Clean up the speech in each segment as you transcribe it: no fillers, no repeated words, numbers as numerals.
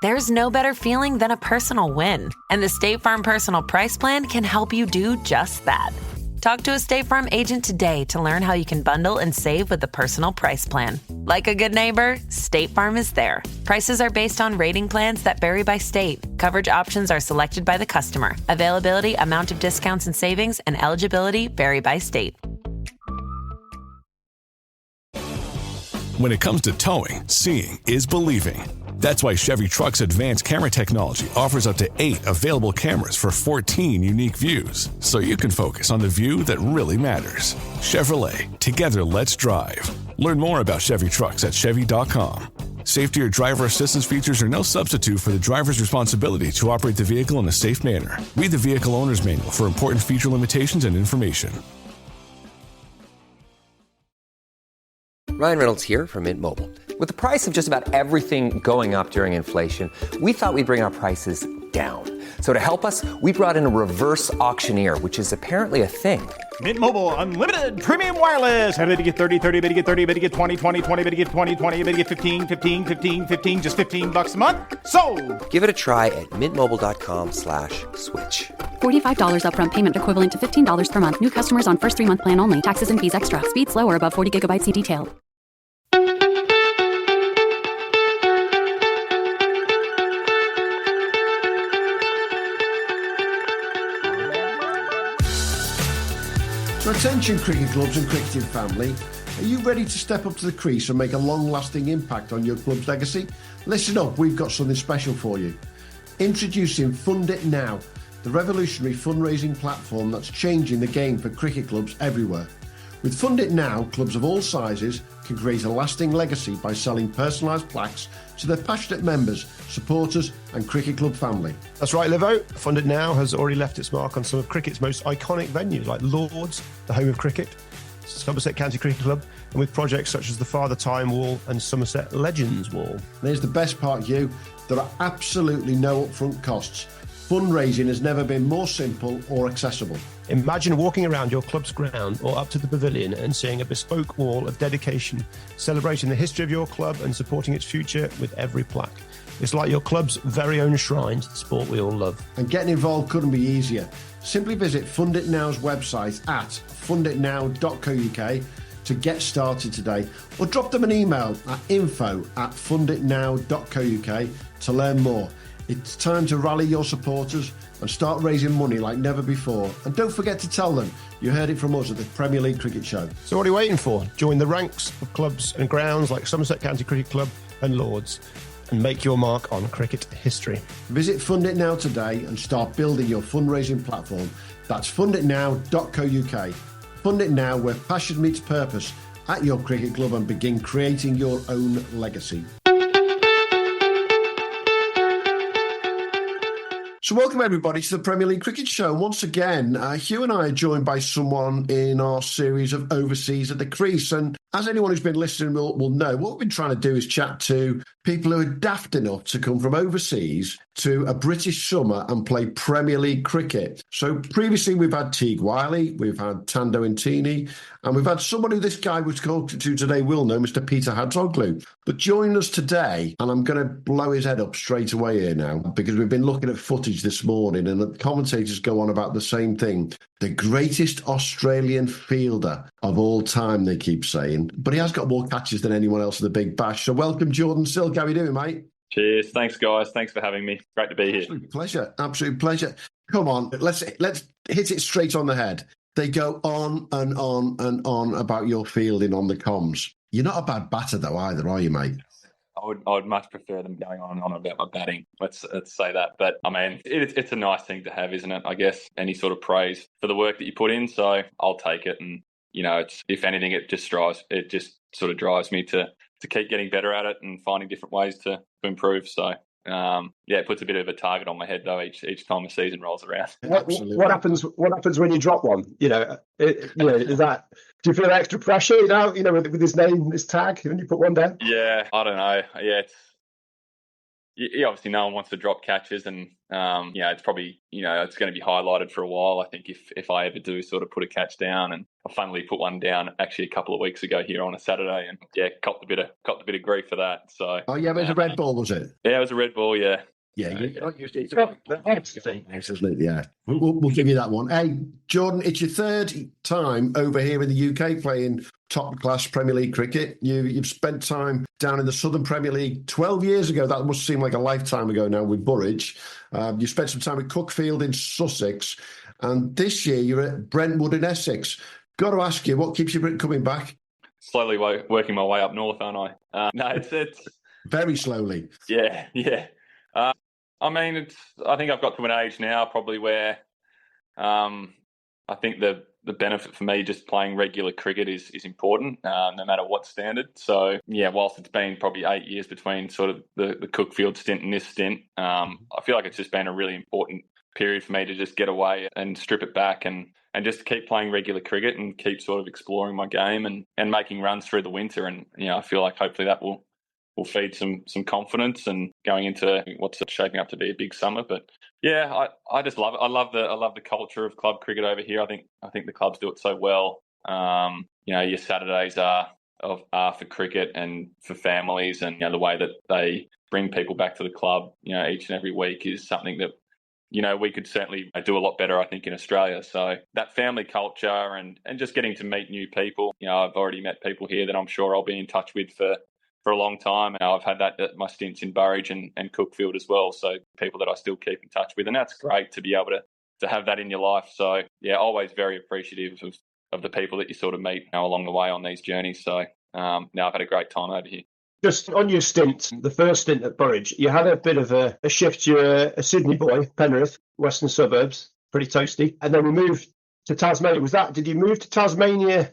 There's no better feeling than a personal win, and the State Farm Personal Price Plan can help you do just that. Talk to a State Farm agent today to learn how you can bundle and save with the Personal Price Plan. Like a good neighbor, State Farm is there. Prices are based on rating plans that vary by state. Coverage options are selected by the customer. Availability, amount of discounts and savings, and eligibility vary by state. When it comes to towing, seeing is believing. That's why Chevy Truck's advanced camera technology offers up to 8 available cameras for 14 unique views, so you can focus on the view that really matters. Chevrolet, together let's drive. Learn more about Chevy Trucks at Chevy.com. Safety or driver assistance features are no substitute for the driver's responsibility to operate the vehicle in a safe manner. Read the Vehicle Owner's Manual for important feature limitations and information. Ryan Reynolds here from Mint Mobile. With the price of just about everything going up during inflation, we thought we'd bring our prices down. So to help us, we brought in a reverse auctioneer, which is apparently a thing. Mint Mobile Unlimited Premium Wireless. How to get 30, 30, bit to get 30, bit to get 20, 20, 20, bit to get 20, 20, bit to get 15, 15, 15, 15, just $15 a month? Sold! Give it a try at mintmobile.com/switch. $45 upfront payment equivalent to $15 per month. New customers on first 3-month plan only. Taxes and fees extra. Speed slower above 40 gigabytes. See detail. So attention cricket clubs and cricketing family, are you ready to step up to the crease and make a long-lasting impact on your club's legacy? Listen up, we've got something special for you. Introducing Fund It Now, the revolutionary fundraising platform that's changing the game for cricket clubs everywhere. With Fund It Now, clubs of all sizes can create a lasting legacy by selling personalised plaques to their passionate members, supporters and cricket club family. That's right, Livo. Fund It Now has already left its mark on some of cricket's most iconic venues like Lords, the home of cricket, Somerset County Cricket Club, and with projects such as the Father Time Wall and Somerset Legends Wall. And here's the best part, Hugh. There are absolutely no upfront costs. Fundraising has never been more simple or accessible. Imagine walking around your club's ground or up to the pavilion and seeing a bespoke wall of dedication, celebrating the history of your club and supporting its future with every plaque. It's like your club's very own shrine to the sport we all love. And getting involved couldn't be easier. Simply visit Fund It Now's website at funditnow.co.uk to get started today, or drop them an email at info@funditnow.co.uk to learn more. It's time to rally your supporters and start raising money like never before. And don't forget to tell them you heard it from us at the Premier League Cricket Show. So what are you waiting for? Join the ranks of clubs and grounds like Somerset County Cricket Club and Lords and make your mark on cricket history. Visit Fund It Now today and start building your fundraising platform. That's funditnow.co.uk. Fund It Now, where passion meets purpose at your cricket club, and begin creating your own legacy. So welcome everybody to the Premier League Cricket Show. Once again, Hugh and I are joined by someone in our series of Overseas at the Crease. And as anyone who's been listening will know, what we've been trying to do is chat to people who are daft enough to come from overseas to a British summer and play Premier League cricket. So previously we've had Teague Wiley, we've had Tando Intini, and we've had someone who this guy was talking to today will know, Mr. Peter Hadzoglu. But join us today, and I'm going to blow his head up straight away here now, because we've been looking at footage this morning and the commentators go on about the same thing. The greatest Australian fielder of all time, they keep saying. But he has got more catches than anyone else in the Big Bash. So welcome, Jordan Silk. How are you doing, mate? Cheers. Thanks, guys. Thanks for having me. Great to be here. Absolute pleasure. Absolute pleasure. Come on, let's hit it straight on the head. They go on and on and on about your fielding on the comms. You're not a bad batter, though, either, are you, mate? I would much prefer them going on and on about my batting. Let's say that. But, I mean, it's a nice thing to have, isn't it? I guess any sort of praise for the work that you put in. So I'll take it. And, you know, if anything, it just sort of drives me to keep getting better at it and finding different ways to improve. So, it puts a bit of a target on my head, though, each time the season rolls around. What happens when you drop one? Is that... Do you feel extra pressure, with his name, his tag, when you put one down? Yeah, I don't know. Yeah, obviously no one wants to drop catches, and it's probably it's going to be highlighted for a while. I think if I ever do sort of put a catch down, and I funnily put one down actually a couple of weeks ago here on a Saturday, and copped a bit of grief for that. So it was a red ball, was it? Yeah, it was a red ball. Yeah. Yeah, you're not used to it. Yeah, we'll give you that one. Hey, Jordan, it's your third time over here in the UK playing top-class Premier League cricket. You've spent time down in the Southern Premier League 12 years ago. That must seem like a lifetime ago now with Burridge. You spent some time at Cuckfield in Sussex. And this year you're at Brentwood in Essex. Got to ask you, what keeps you coming back? Slowly working my way up north, aren't I? No, it's... Very slowly. Yeah. I think I've got to an age now probably where I think the benefit for me just playing regular cricket is important, no matter what standard. So, whilst it's been probably 8 years between sort of the Cuckfield stint and this stint, I feel like it's just been a really important period for me to just get away and strip it back and just keep playing regular cricket and keep sort of exploring my game and making runs through the winter. And, I feel like hopefully that will feed some confidence and going into what's shaping up to be a big summer. But I just love it. I love the culture of club cricket over here. I think the clubs do it so well. Your Saturdays are for cricket and for families, and the way that they bring people back to the club, each and every week is something that we could certainly do a lot better, I think, in Australia. So that family culture and just getting to meet new people. I've already met people here that I'm sure I'll be in touch with for a long time. I've had that at my stints in Burridge and Cuckfield as well. So people that I still keep in touch with. And that's great to be able to have that in your life. So, always very appreciative of the people that you sort of meet along the way on these journeys. So I've had a great time over here. Just on your stint, the first stint at Burridge, you had a bit of a shift. You're a Sydney boy, Penrith, western suburbs, pretty toasty. And then we moved to Tasmania. Did you move to Tasmania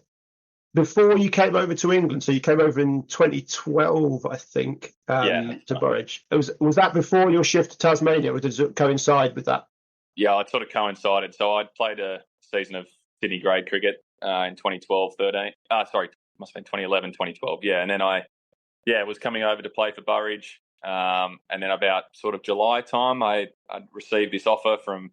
before you came over to England? So you came over in 2012, I think, to Burridge. Was that before your shift to Tasmania, or does it coincide with that? Yeah, it sort of coincided. So I played a season of Sydney grade cricket in 2012-13. Must have been 2011, 2012. Yeah, and then I was coming over to play for Burridge. And then about sort of July time, I'd received this offer from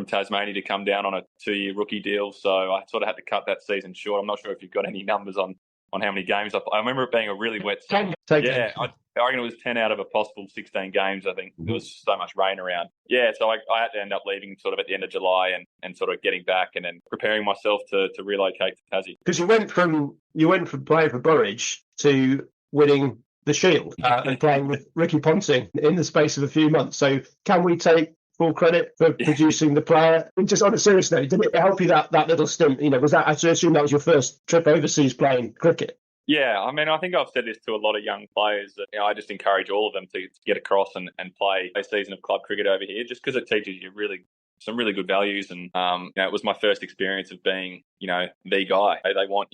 Tasmania to come down on a 2-year rookie deal. So I sort of had to cut that season short. I'm not sure if you've got any numbers on how many games I remember it being a really wet summer. I reckon it was 10 out of a possible 16 games, I think. There was so much rain around. Yeah, so I had to end up leaving sort of at the end of July and sort of getting back and then preparing myself to relocate to Tassie. Because you went from playing for Burridge to winning the Shield and playing with Ricky Ponting in the space of a few months. So can we take full credit for producing the player? And just on a serious note, did it help you that little stint? Was that, I assume that was your first trip overseas playing cricket? Yeah, I think I've said this to a lot of young players that I just encourage all of them to get across and play a season of club cricket over here, just because it teaches you some really good values. And it was my first experience of being the guy. They want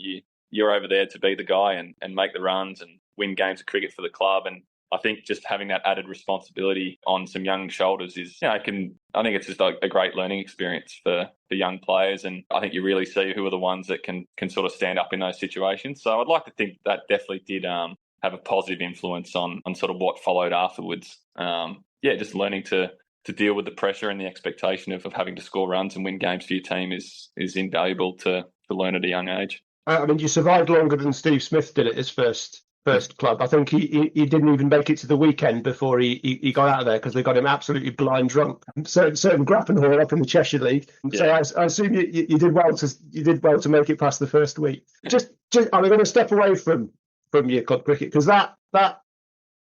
you're over there to be the guy and make the runs and win games of cricket for the club. And I think just having that added responsibility on some young shoulders is, I think it's just a great learning experience for young players. And I think you really see who are the ones that can sort of stand up in those situations. So I'd like to think that definitely did have a positive influence on sort of what followed afterwards. Just learning to deal with the pressure and the expectation of having to score runs and win games for your team is invaluable to learn at a young age. You survived longer than Steve Smith did at his first club. I think he didn't even make it to the weekend before he got out of there because they got him absolutely blind drunk. Certain Grappenhall up in the Cheshire League. Yeah. So I assume you did well to make it past the first week. Just I'm going to step away from your club cricket because that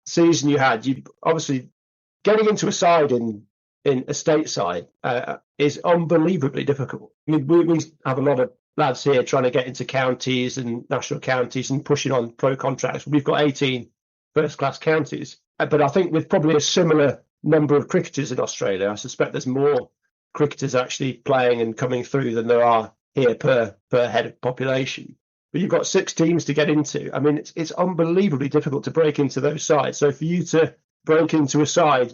season you had, you obviously getting into a side in a state side is unbelievably difficult. We have a lot of lads here trying to get into counties and national counties and pushing on pro contracts. We've got 18 first-class counties. But I think with probably a similar number of cricketers in Australia, I suspect there's more cricketers actually playing and coming through than there are here per head of population. But you've got 6 teams to get into. It's unbelievably difficult to break into those sides. So for you to break into a side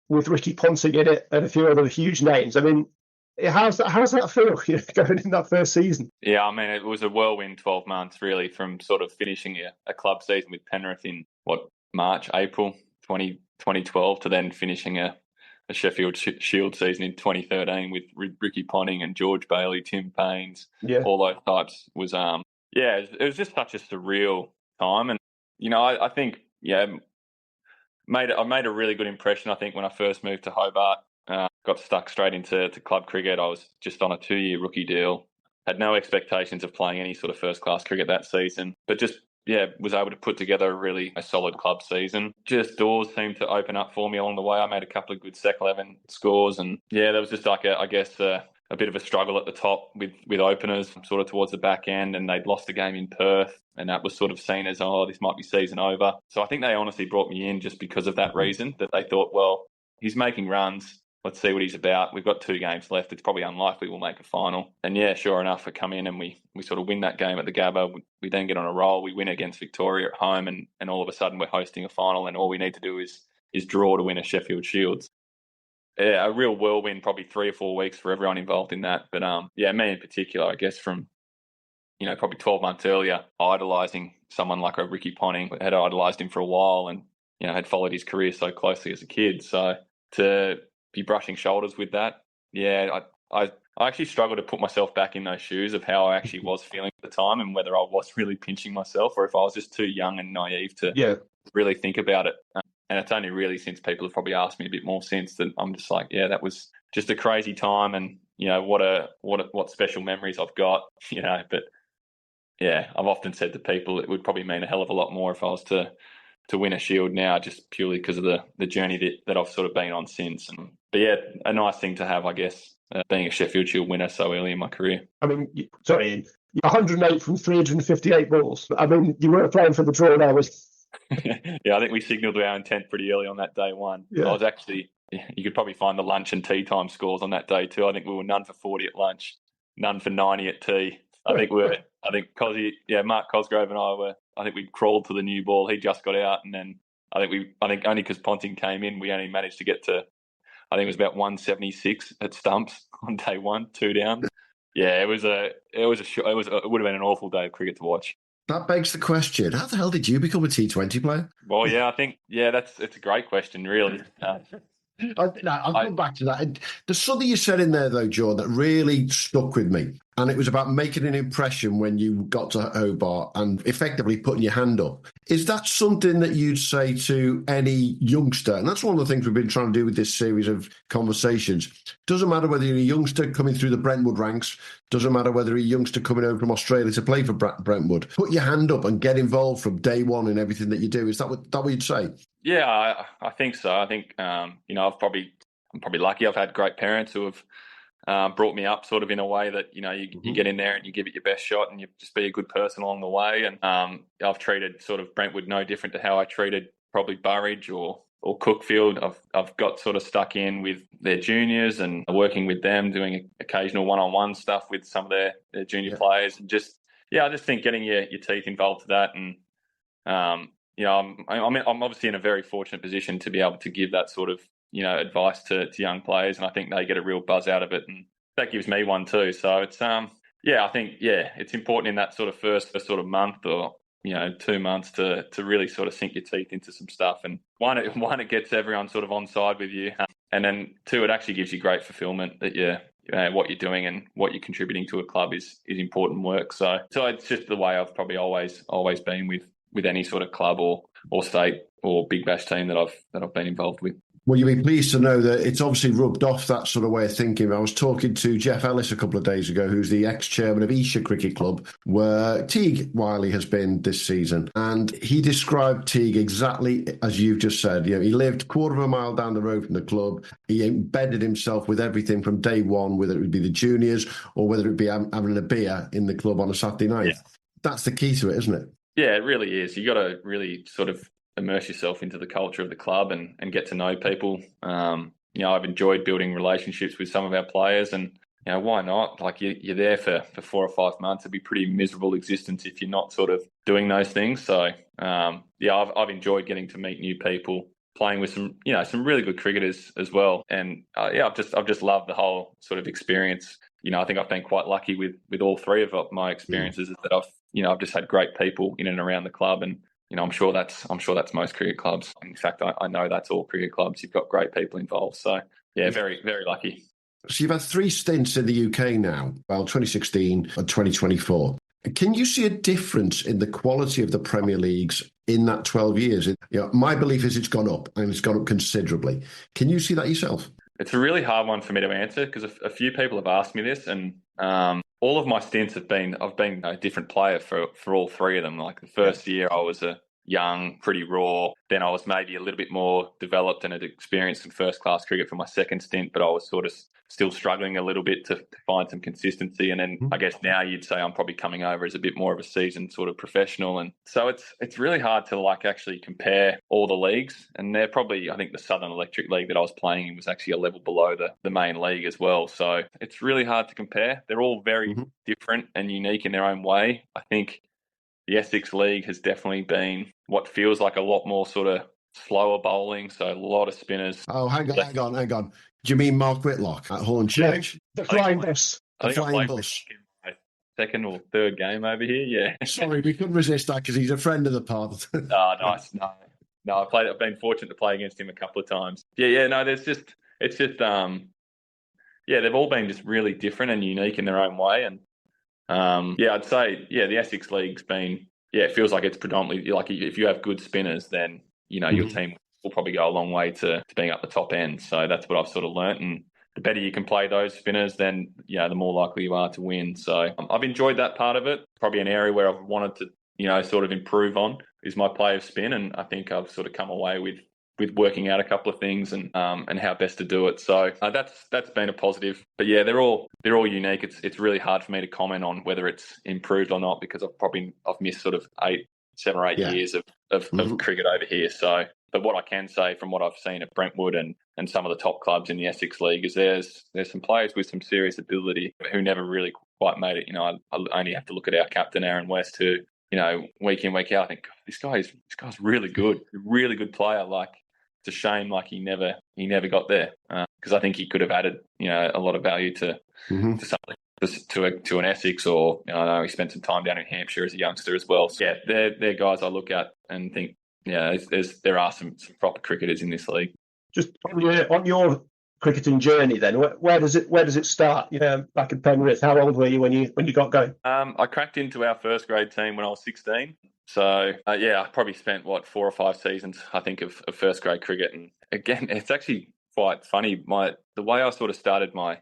with Ricky Ponting in it and a few other huge names, how's that feel, going in that first season? Yeah, it was a whirlwind 12 months, really, from sort of finishing a club season with Penrith in, March, April. 2012 to then finishing a Sheffield Shield season in 2013 with Ricky Ponting and George Bailey, Tim Paines, all those types was it was just such a surreal time. And I think I made a really good impression. I think when I first moved to Hobart, got stuck straight into club cricket. I was just on a 2-year rookie deal, had no expectations of playing any sort of first class cricket that season, but just was able to put together a solid club season. Just doors seemed to open up for me along the way. I made a couple of good Sec 11 scores, and there was just like a bit of a struggle at the top with openers sort of towards the back end, and they'd lost a game in Perth, and that was sort of seen as, this might be season over. So I think they honestly brought me in just because of that reason, that they thought, well, he's making runs. Let's see what he's about. We've got 2 games left. It's probably unlikely we'll make a final. And sure enough, I come in and we sort of win that game at the Gabba. We then get on a roll. We win against Victoria at home, and all of a sudden we're hosting a final, and all we need to do is draw to win a Sheffield Shield. A real whirlwind, probably 3 or 4 weeks for everyone involved in that. But me in particular, I guess from probably 12 months earlier, idolising someone like a Ricky Ponting. I had idolised him for a while, and had followed his career so closely as a kid. So to be brushing shoulders with that, I actually struggled to put myself back in those shoes of how I actually was feeling at the time, and whether I was really pinching myself or if I was just too young and naive to really think about it. And it's only really since people have probably asked me a bit more since that I'm just like, that was just a crazy time, and what special memories I've got, But I've often said to people it would probably mean a hell of a lot more if I was to win a Shield now, just purely because of the journey that I've sort of been on since. But a nice thing to have, I guess, being a Sheffield Shield winner so early in my career. I mean, you're 108 from 358 balls. I mean, you weren't playing for the draw there, was? I think we signalled our intent pretty early on that day one. I was actually, you could probably find the lunch and tea time scores on that day too. I think we were none for 40 at lunch, none for 90 at tea. I think Mark Cosgrove and I think we crawled to the new ball. He just got out, and then I think only because Ponting came in, we only managed to get to, I think it was about 176 at stumps on day one, 2 down. It would have been an awful day of cricket to watch. That begs the question: how the hell did you become a T20 player? Well, I think it's a great question, really. I'll come back to that. There's something you said in there, though, John, that really stuck with me. And it was about making an impression when you got to Hobart and effectively putting your hand up. Is that something that you'd say to any youngster? And that's one of the things we've been trying to do with this series of conversations. Doesn't matter whether you're a youngster coming through the Brentwood ranks. Doesn't matter whether you're a youngster coming over from Australia to play for Brentwood. Put your hand up and get involved from day one in everything that you do. Is that what you'd say? Yeah, I think so. I think, I'm probably lucky. I've had great parents who have brought me up sort of in a way that, you get in there and you give it your best shot and you just be a good person along the way. And I've treated sort of Brentwood no different to how I treated probably Burridge or Cookfield. I've got sort of stuck in with their juniors and working with them, doing occasional one-on-one stuff with some of their junior players. And I just think getting your teeth involved to that. And, I'm obviously in a very fortunate position to be able to give that sort of, advice to young players, and I think they get a real buzz out of it, and that gives me one too. So it's I think it's important in that sort of first sort of month or 2 months to really sort of sink your teeth into some stuff. And one, it gets everyone sort of on side with you, and then 2, it actually gives you great fulfillment that what you're doing and what you're contributing to a club is important work. So it's just the way I've probably always been with any sort of club or state or big bash team that I've been involved with. Well, you'll be pleased to know that it's obviously rubbed off that sort of way of thinking. I was talking to Jeff Ellis a couple of days ago, who's the ex-chairman of Esher Cricket Club, where Teague Wiley has been this season. And he described Teague exactly as you've just said. He lived 1/4 mile down the road from the club. He embedded himself with everything from day one, whether it would be the juniors or whether it be having a beer in the club on a Saturday night. Yeah. That's the key to it, isn't it? Yeah, it really is. You got to really sort of immerse yourself into the culture of the club and get to know people. I've enjoyed building relationships with some of our players, and why not? Like you're there for 4 or 5 months. It'd be a pretty miserable existence if you're not sort of doing those things. So I've enjoyed getting to meet new people, playing with some really good cricketers as well. And I've just loved the whole sort of experience. I think I've been quite lucky with all 3 of my experiences, is that I've just had great people in and around the club, and I'm sure that's most cricket clubs. In fact, I know that's all cricket clubs. You've got great people involved. So yeah, very, very lucky. So you've had 3 stints in the UK now, 2016 and 2024. Can you see a difference in the quality of the Premier Leagues in that 12 years? My belief is it's gone up, and it's gone up considerably. Can you see that yourself? It's a really hard one for me to answer because a few people have asked me this, and all of my stints I've been a different player for all 3 of them. Like the first year I was a young, pretty raw. Then I was maybe a little bit more developed and had experienced some first-class cricket for my second stint, but I was sort of still struggling a little bit to find some consistency. And then I guess now you'd say I'm probably coming over as a bit more of a seasoned sort of professional. And so it's really hard to actually compare all the leagues. And they're probably, I think the Southern Electric League that I was playing in was actually a level below the main league as well. So it's really hard to compare. They're all very different and unique in their own way. I think the Essex League has definitely been what feels like a lot more sort of slower bowling, so a lot of spinners. Oh, hang on. Do you mean Mark Whitlock at Hornchurch? The flying bus. The flying bus. Second or third game over here, yeah. Sorry, we couldn't resist that because he's a friend of the pod. Nice. No, I've been fortunate to play against him a couple of times. Yeah. No, they've all been just really different and unique in their own way. And I'd say, the Essex League's been, it feels like it's predominantly like if you have good spinners, then, your team will probably go a long way to being up the top end. So that's what I've sort of learnt. And the better you can play those spinners, then, the more likely you are to win. So I've enjoyed that part of it. Probably an area where I've wanted to, sort of improve on is my play of spin. And I think I've sort of come away with working out a couple of things and how best to do it. So that's been a positive. But yeah, they're all unique. It's really hard for me to comment on whether it's improved or not because I've missed sort of 7 or 8 years of cricket over here. So, but what I can say from what I've seen at Brentwood and some of the top clubs in the Essex League is there's some players with some serious ability who never really quite made it. I only have to look at our captain Aaron West, who week in week out I think this guy's really good, really good player. Like it's a shame he never got there because I think he could have added a lot of value to something. To an Essex, or I know he spent some time down in Hampshire as a youngster as well. So they're guys I look at and think, there are some proper cricketers in this league. Just on your cricketing journey, then, where does it start? Back at Penrith, how old were you when you got going? I cracked into our first grade team when I was 16. So I probably spent 4 or 5 seasons, I think, of first grade cricket. And again, it's actually quite funny. The way I sort of started my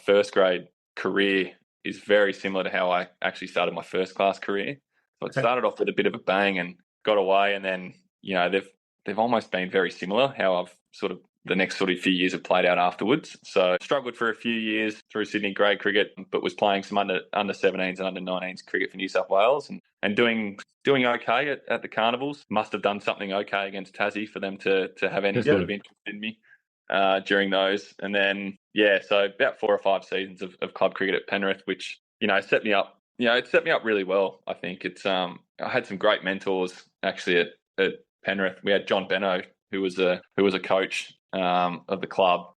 first grade career is very similar to how I actually started my first class career. So it started off with a bit of a bang and got away, and then they've almost been very similar how I've sort of the next sort of few years have played out afterwards. So struggled for a few years through Sydney grade cricket, but was playing some under 17s and under 19s cricket for New South Wales and doing okay at the carnivals. Must have done something okay against Tassie for them to have any sort of interest in me during those. And then so about 4 or 5 seasons of club cricket at Penrith, which set me up. It set me up really well. I think it's I had some great mentors actually at Penrith. We had John Benno, who was a coach of the club.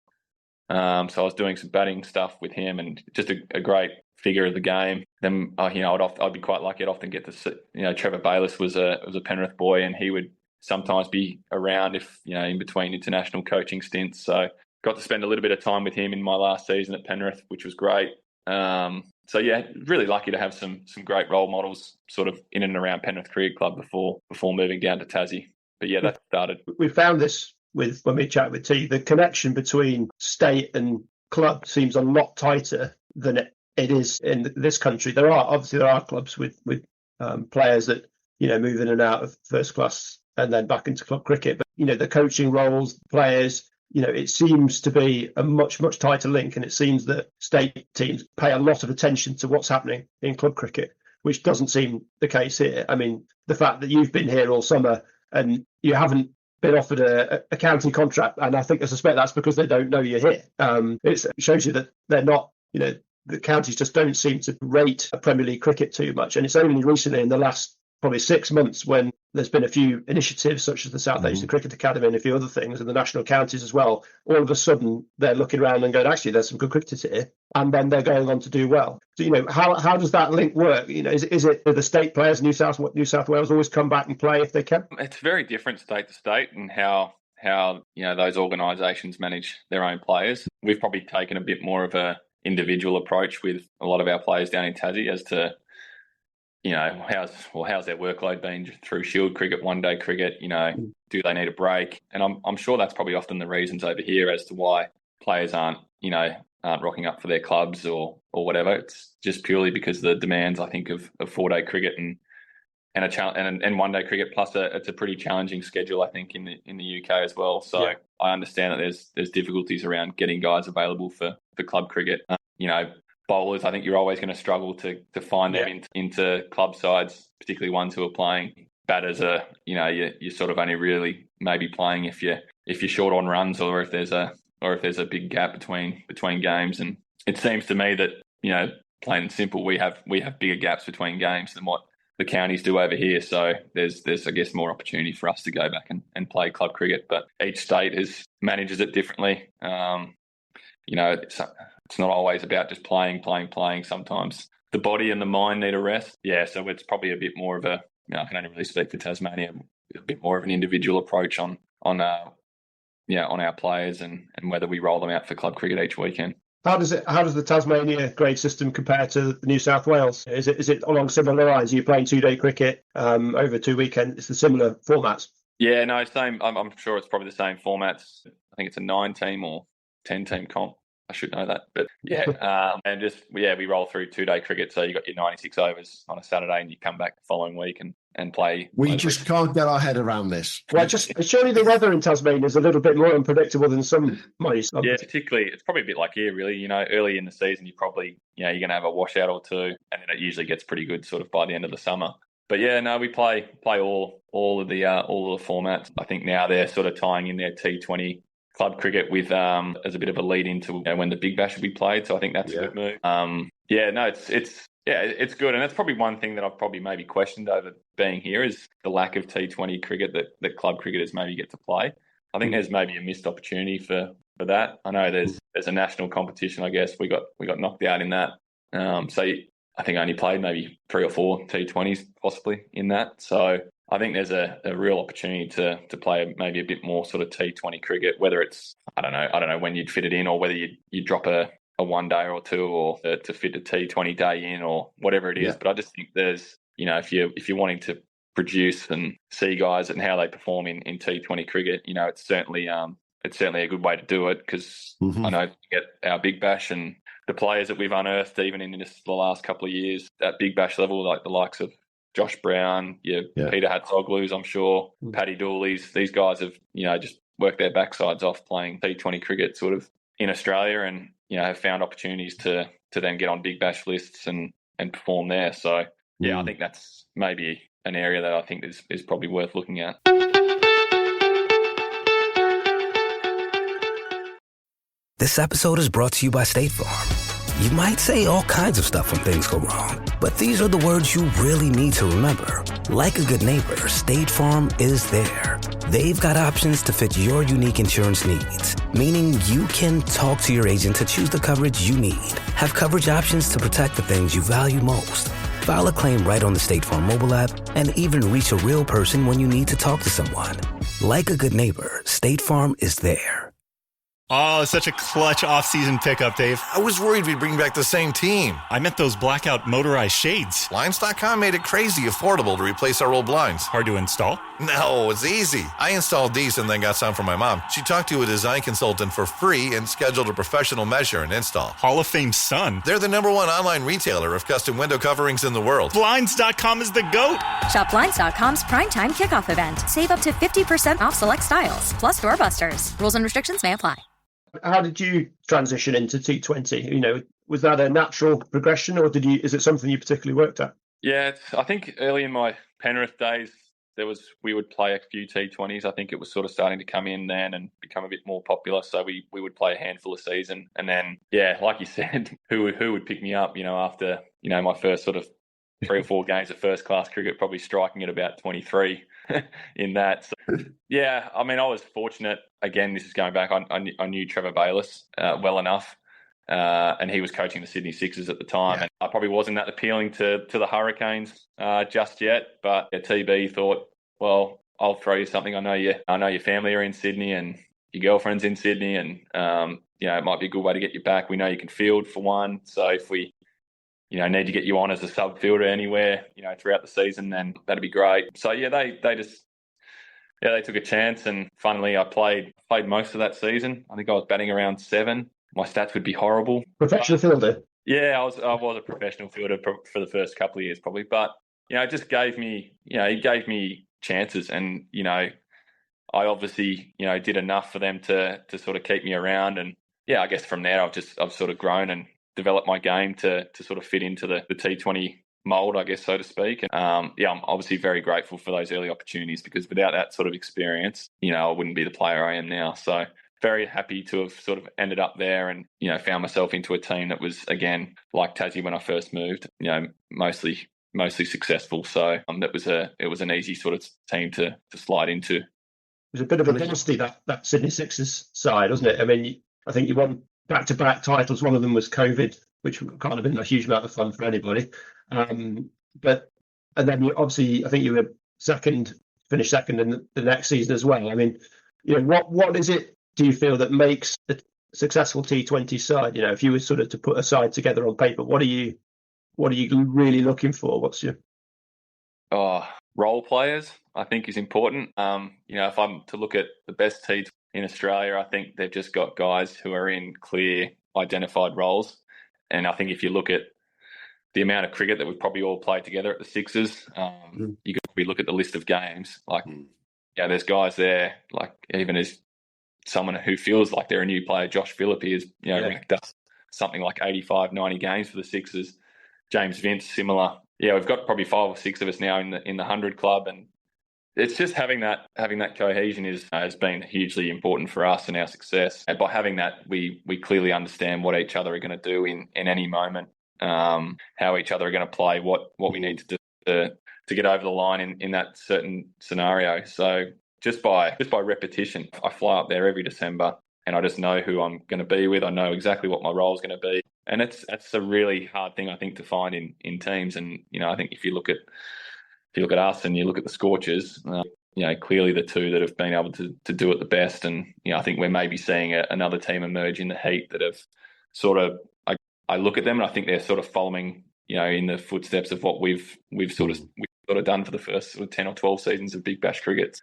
So I was doing some batting stuff with him, and just a great figure of the game. Then I'd be quite lucky. I'd often get to sit. Trevor Bayliss was a Penrith boy, and he would sometimes be around if in between international coaching stints. So got to spend a little bit of time with him in my last season at Penrith, which was great. Really lucky to have some great role models sort of in and around Penrith Cricket Club before moving down to Tassie. But that started. We found this when we chat with T. The connection between state and club seems a lot tighter than it is in this country. There are clubs with players that move in and out of first class and then back into club cricket. But the coaching roles, players. It seems to be a much, much tighter link, and it seems that state teams pay a lot of attention to what's happening in club cricket, which doesn't seem the case here. I mean, the fact that you've been here all summer and you haven't been offered a county contract, and I suspect that's because they don't know you're here. It shows you that they're not, the counties just don't seem to rate Premier League cricket too much. And it's only recently in the last probably 6 months when there's been a few initiatives such as the South Asian Cricket Academy and a few other things, and the national counties as well. All of a sudden, they're looking around and going, actually, there's some good cricketers here, and then they're going on to do well. So, how does that link work? Is it the state players, New South Wales, always come back and play if they can? It's very different state to state, and how those organisations manage their own players. We've probably taken a bit more of a individual approach with a lot of our players down in Tassie as to, how's their workload been through Shield cricket, one-day cricket, do they need a break? And I'm sure that's probably often the reasons over here as to why players aren't rocking up for their clubs or whatever. It's just purely because the demands, I think, of 4-day cricket and one-day cricket, plus it's a pretty challenging schedule, I think, in the UK as well. So I understand that there's difficulties around getting guys available for the club cricket. Bowlers, I think you're always going to struggle to find them into club sides, particularly ones who are playing. Batters are, you're sort of only really maybe playing if you're short on runs or if there's a big gap between games. And it seems to me that, plain and simple, we have bigger gaps between games than what the counties do over here. So there's I guess more opportunity for us to go back and play club cricket. But each state manages it differently. It's not always about just playing. Sometimes the body and the mind need a rest. Yeah, so it's probably a bit more of I can only really speak for Tasmania, a bit more of an individual approach on our players and whether we roll them out for club cricket each weekend. How does the Tasmania grade system compare to the New South Wales? Is it along similar lines? Are you playing 2-day cricket over 2 weekends? It's the similar formats. Yeah, no, same. I'm sure it's probably the same formats. I think it's a 9-team or 10-team comp. I should know that, but we roll through 2-day cricket. So you got your 96 overs on a Saturday, and you come back the following week and play. We just can't get our head around this. Well, surely the weather in Tasmania is a little bit more unpredictable than some might. Yeah, particularly it's probably a bit like here, really. Early in the season, you probably you're going to have a washout or two, and then it usually gets pretty good sort of by the end of the summer. But yeah, no, we play all of the formats. I think now they're sort of tying in their T20 club cricket with as a bit of a lead into when the Big Bash will be played. So I think that's a good move. It's good, and that's probably one thing that I've probably maybe questioned over being here is the lack of T20 cricket that club cricketers maybe get to play. I think there's maybe a missed opportunity for that. I know there's a national competition. I guess we got knocked out in that. So I think I only played maybe 3 or 4 T20s possibly in that. So I think there's a real opportunity to play maybe a bit more sort of T20 cricket, whether it's, I don't know when you'd fit it in or whether you drop a 1 day or 2 or to fit a T20 day in or whatever it is. But I just think there's, if you're wanting to produce and see guys and how they perform in T20 cricket, it's certainly a good way to do it because I know to get our Big Bash and the players that we've unearthed even in just the last couple of years at Big Bash level, like the likes of Josh Brown, Peter Hatzoglu's, I'm sure, Paddy Dooley's. These guys have, just worked their backsides off playing T20 cricket sort of in Australia and, have found opportunities to then get on Big Bash lists and perform there. So, I think that's maybe an area that I think is probably worth looking at. This episode is brought to you by State Farm. You might say all kinds of stuff when things go wrong, but these are the words you really need to remember. Like a good neighbor, State Farm is there. They've got options to fit your unique insurance needs, meaning you can talk to your agent to choose the coverage you need, have coverage options to protect the things you value most, file a claim right on the State Farm mobile app, and even reach a real person when you need to talk to someone. Like a good neighbor, State Farm is there. Oh, such a clutch off-season pickup, Dave. I was worried we'd bring back the same team. I meant those blackout motorized shades. Blinds.com made it crazy affordable to replace our old blinds. Hard to install? No, it's easy. I installed these and then got some for my mom. She talked to a design consultant for free and scheduled a professional measure and install. Hall of Fame son. They're the #1 online retailer of custom window coverings in the world. Blinds.com is the GOAT. Shop Blinds.com's primetime kickoff event. Save up to 50% off select styles, plus doorbusters. Rules and restrictions may apply. How did you transition into T20? Was that a natural progression, or is it something you particularly worked at? Yeah, I think early in my Penrith days, we would play a few T20s. I think it was sort of starting to come in then and become a bit more popular. So we would play a handful a season, and then like you said, who would pick me up? After my first sort of 3 or 4 games of first class cricket, probably striking at about 23. in that. So, yeah, I mean, I was fortunate. Again, this is going back. I knew Trevor Bayliss well enough, and he was coaching the Sydney Sixers at the time. And I probably wasn't that appealing to the Hurricanes just yet. But TB thought, well, I'll throw you something. I know your family are in Sydney and your girlfriend's in Sydney, and it might be a good way to get you back. We know you can field for one, so if we need to get you on as a sub fielder anywhere, throughout the season, then that'd be great. So yeah, they took a chance, and funnily I played most of that season. I think I was batting around 7. My stats would be horrible. Professional fielder. Yeah, I was a professional fielder for the first couple of years probably, but it just gave me chances, and I obviously did enough for them to sort of keep me around, and yeah, I guess from there I've sort of grown and developed my game to sort of fit into the T20 mold, I guess, so to speak. And I'm obviously very grateful for those early opportunities, because without that sort of experience, I wouldn't be the player I am now. So very happy to have sort of ended up there and found myself into a team that was, again, like Tassie when I first moved, mostly successful. So it was an easy sort of team to slide into. It was a bit of a dynasty, that Sydney Sixers side, wasn't it? I mean, I think you won back-to-back titles. One of them was COVID, which can't have been a huge amount of fun for anybody. And then obviously, I think you were finished second in the next season as well. I mean, what is it, do you feel, that makes a successful T20 side? If you were sort of to put a side together on paper, what are you really looking for? What's your role players, I think, is important. If I'm to look at the best T20 in Australia, I think they've just got guys who are in clear, identified roles. And I think if you look at the amount of cricket that we've probably all played together at the Sixers, you could probably look at the list of games. Like, there's guys there, like even as someone who feels like they're a new player, Josh Phillippe is, ranked up something like 85, 90 games for the Sixers. James Vince, similar. Yeah, we've got probably 5 or 6 of us now in the 100 club, and it's just having that cohesion has been hugely important for us and our success. And by having that, we clearly understand what each other are going to do in any moment, how each other are going to play, what we need to do to get over the line in that certain scenario. So just by repetition, I fly up there every December, and I just know who I'm going to be with. I know exactly what my role is going to be, and it's a really hard thing, I think, to find in teams. And I think if you look at us and you look at the Scorchers, clearly the two that have been able to do it the best. And I think we're maybe seeing another team emerge in the Heat that have sort of. I look at them and I think they're sort of following, in the footsteps of what we've sort of done for the first sort of 10 or 12 seasons of Big Bash cricket.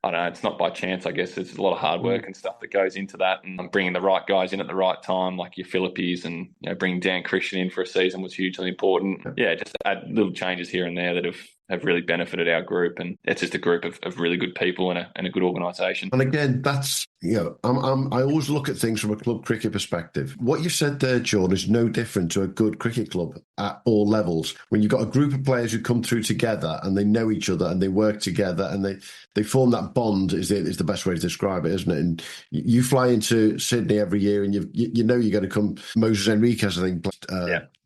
I don't know, it's not by chance, I guess. There's a lot of hard work and stuff that goes into that, and bringing the right guys in at the right time, like your Philippines, and bringing Dan Christian in for a season was hugely important. Yeah, just add little changes here and there that have really benefited our group, and it's just a group of really good people and a good organisation. And again, that's I always look at things from a club cricket perspective. What you said there, John, is no different to a good cricket club at all levels. When you've got a group of players who come through together and they know each other and they work together and they form that bond is the best way to describe it, isn't it? And you fly into Sydney every year and you know you're going to come. Moses Enriquez, I think.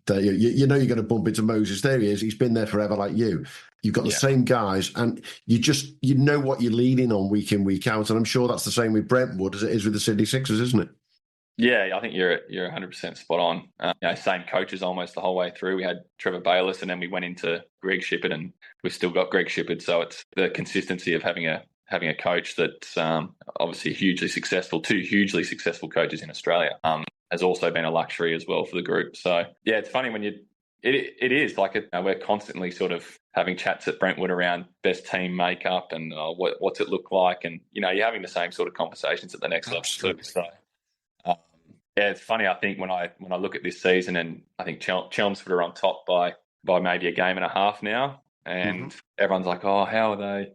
You know you're going to bump into Moses. There he is. He's been there forever, like you. You've got the same guys, and you know what you're leaning on week in, week out. And I'm sure that's the same with Brentwood as it is with the Sydney Sixers, isn't it? Yeah, I think you're 100% spot on. Same coaches almost the whole way through. We had Trevor Bayliss, and then we went into Greg Shippard, and we've still got Greg Shippard. So it's the consistency of having a coach that's obviously hugely successful. 2 hugely successful coaches in Australia has also been a luxury as well for the group. So yeah, it's funny when it is like we're constantly sort of having chats at Brentwood around best team makeup and what's it look like, and you're having the same sort of conversations at the next level too. So it's funny. I think when I look at this season, and I think Chelmsford are on top by maybe a game and a half now, and everyone's like, oh, how are they?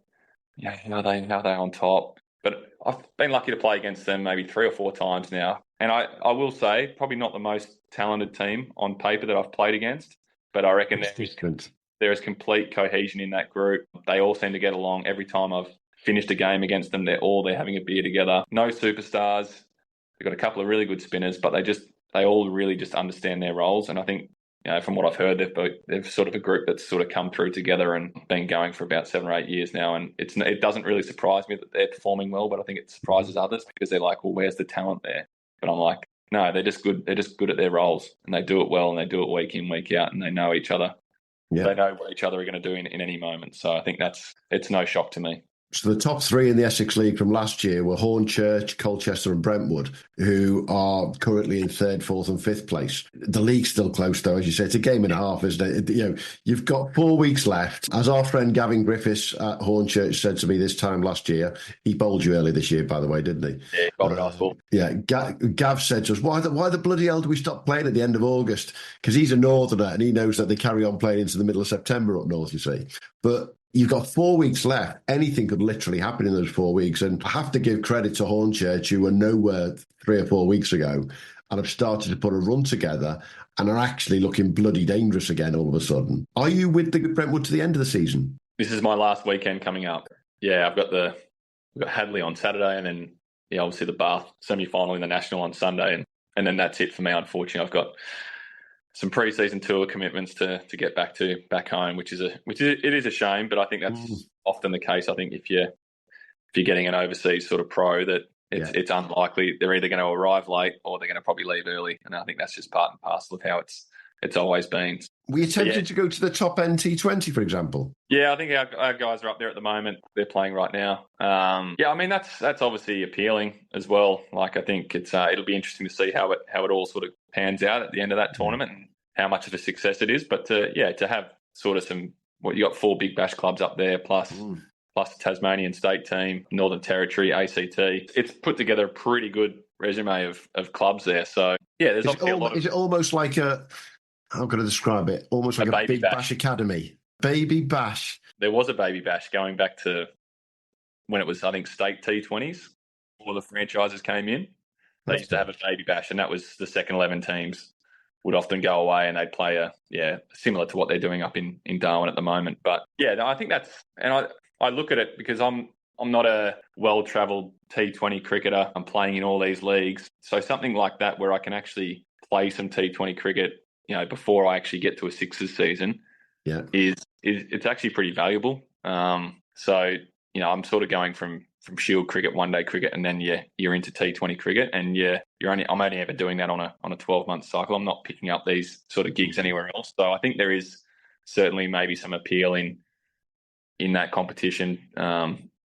How are they on top? But I've been lucky to play against them maybe 3 or 4 times now. And I will say, probably not the most talented team on paper that I've played against, but I reckon there is complete cohesion in that group. They all seem to get along. Every time I've finished a game against them, they're having a beer together. No superstars. They've got a couple of really good spinners, but they all really just understand their roles. And I think from what I've heard, they've sort of a group that's sort of come through together and been going for about 7 or 8 years now. And it doesn't really surprise me that they're performing well, but I think it surprises others because they're like, well, where's the talent there? But I'm like, no, they're just good. They're just good at their roles, and they do it well, and they do it week in, week out, and they know each other. Yeah. They know what each other are going to do in any moment. So I think it's no shock to me. So the top 3 in the Essex League from last year were Hornchurch, Colchester and Brentwood, who are currently in 3rd, 4th and 5th place. The league's still close, though, as you say. It's a game and a half, isn't it? You've got 4 weeks left. As our friend Gavin Griffiths at Hornchurch said to me this time last year, he bowled you early this year, by the way, didn't he? Yeah, he bowled a nice ball. Yeah, Gav said to us, why the bloody hell do we stop playing at the end of August? Because he's a northerner and he knows that they carry on playing into the middle of September up north, you see. But you've got 4 weeks left. Anything could literally happen in those 4 weeks. And I have to give credit to Hornchurch, who were nowhere 3 or 4 weeks ago and have started to put a run together and are actually looking bloody dangerous again all of a sudden. Are you with the Brentwood to the end of the season? This is my last weekend coming up. Yeah, we've got Hadley on Saturday and then, obviously the Bath semi-final in the National on Sunday. And then that's it for me, unfortunately. I've got some pre-season tour commitments to get back home, which is a shame, but I think that's often the case. I think if you're getting an overseas sort of pro, that it's unlikely they're either going to arrive late or they're going to probably leave early, and I think that's just part and parcel of how it's always been. Were you tempted to go to the top end T20, for example? Yeah, I think our guys are up there at the moment. They're playing right now. I mean that's obviously appealing as well. Like I think it'll be interesting to see how it all sort of pans out at the end of that tournament and how much of a success it is. But to have sort of you got 4 big bash clubs up there plus the Tasmanian state team, Northern Territory, ACT. It's put together a pretty good resume of clubs there. So yeah, there's obviously a lot of. Is it almost like how can I describe it? Almost like a big bash academy. Baby bash. There was a baby bash going back to when it was, I think, state T20s. All the franchises came in. They used to have a baby bash, and that was the second 11 teams would often go away and they'd play similar to what they're doing up in Darwin at the moment. But yeah, no, I think I look at it because I'm not a well-travelled T20 cricketer. I'm playing in all these leagues. So something like that where I can actually play some T20 cricket, before I actually get to a Sixers season, is it's actually pretty valuable. So I'm sort of going from Shield cricket, one-day cricket, and then you're into T20 cricket, and I'm only ever doing that on a 12-month cycle. I'm not picking up these sort of gigs anywhere else. So I think there is certainly maybe some appeal in that competition.